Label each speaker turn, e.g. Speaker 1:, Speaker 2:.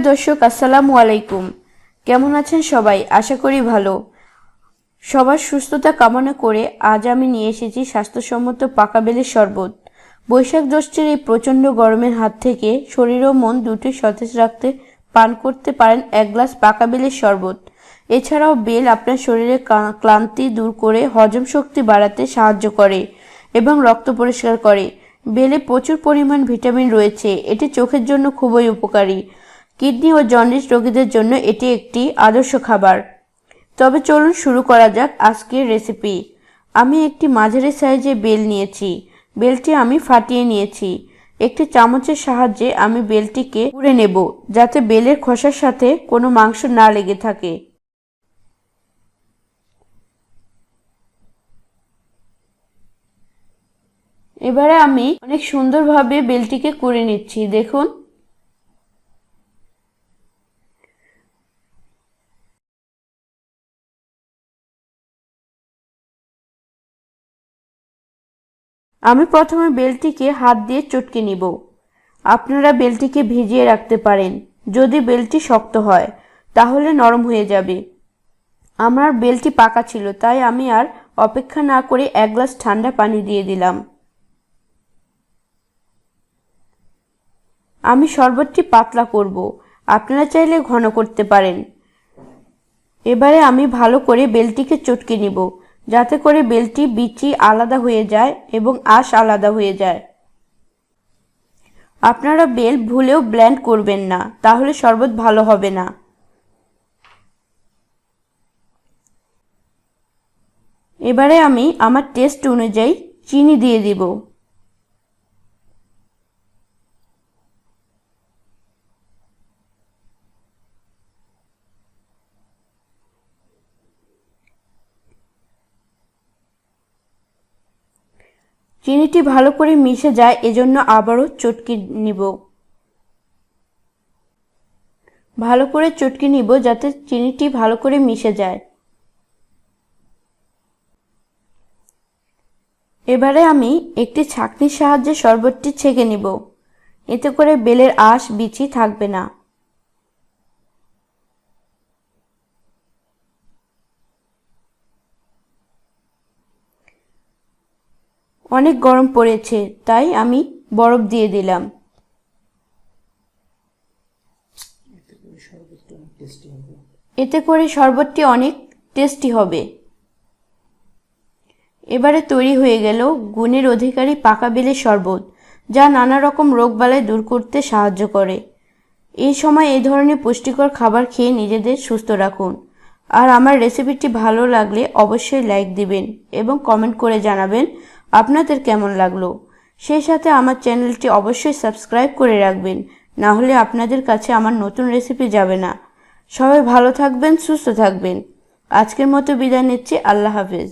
Speaker 1: দর্শক আসসালামু আলাইকুম। কেমন আছেন সবাই? আশা করি ভালো। সবার সুস্থতা কামনা করে আজ আমি নিয়ে এসেছি স্বাস্থ্যসম্মত পাকা বেলের শরবত। বৈশাখ জ্যৈষ্ঠের এই প্রচণ্ড গরমের হাত থেকে শরীর ও মন দুটোই সতেজ রাখতে পান করতে পারেন এক গ্লাস পাকা বেলের শরবত। এছাড়াও বেল আপনার শরীরের ক্লান্তি দূর করে হজম শক্তি বাড়াতে সাহায্য করে এবং রক্ত পরিষ্কার করে। বেলে প্রচুর পরিমাণ ভিটামিন রয়েছে, এটি চোখের জন্য খুবই উপকারী। কিডনি ও জন্ডিস রোগীদের জন্য এটি একটি আদর্শ খাবার। তবে চলুন শুরু করা যাক আজকের রেসিপি। আমি একটি মাঝারি সাইজে বেল নিয়েছি। বেলটি আমি ফাটিয়ে নিয়েছি। একটি চামচের সাহায্যে আমি বেলটিকে পুড়ে নেব, যাতে বেলের খোসার সাথে কোনো মাংস না লেগে থাকে। এবারে আমি অনেক সুন্দরভাবে বেলটিকে কুড়ে নিচ্ছি, দেখুন। আমি প্রথমে বেলটিকে হাত দিয়ে চটকে নিব। আপনারা বেলটিকে ভিজিয়ে রাখতে পারেন। যদি বেলটি শক্ত হয় তাহলে নরম হয়ে যাবে। আমার বেলটি পাকা ছিল, তাই আমি আর অপেক্ষা না করে এক গ্লাস ঠান্ডা পানি দিয়ে দিলাম। আমি শরবতটি পাতলা করব, আপনারা চাইলে ঘন করতে পারেন। এবারে আমি ভালো করে বেলটিকে চটকে নিব, যাতে করে বেলটি বিচি আলাদা হয়ে যায় এবং আঁশ আলাদা হয়ে যায়। আপনারা বেল ভুলেও ব্লেন্ড করবেন না, তাহলে শরবত ভালো হবে না। এবারে আমি আমার টেস্ট অনুযায়ী চিনি দিয়ে দিব। চিনিটি ভালো করে মিশে যায়, এজন্য আবারও চটকে নিব। ভালো করে চটকে নিব যাতে চিনিটি ভালো করে মিশে যায়। এবারে আমি একটি ছাঁকনির সাহায্যে শরবতটি ছেঁকে নিব। এতে করে বেলের আঁশ বিচি থাকবে না। অনেক গরম পড়েছে, তাই আমি বরফ দিয়ে দিলাম। এতে করে শরবতটি অনেক টেস্টি হবে। এবারে তৈরি হয়ে গেল গুণের অধিকারী পাকা বেলের শরবত, যা নানা রকম রোগবালাই দূর করতে সাহায্য করে। এই সময় এই ধরনের পুষ্টিকর খাবার খেয়ে নিজেদের সুস্থ রাখুন। আর আমার রেসিপিটি ভালো লাগলে অবশ্যই লাইক দিবেন এবং কমেন্ট করে জানাবেন আপনাদের কেমন লাগলো। সেই সাথে আমার চ্যানেলটি অবশ্যই সাবস্ক্রাইব করে রাখবেন, না হলে আপনাদের কাছে আমার নতুন রেসিপি যাবে না। সবাই ভালো থাকবেন, সুস্থ থাকবেন। আজকের মতো বিদায় নিচ্ছি। আল্লাহ হাফেজ।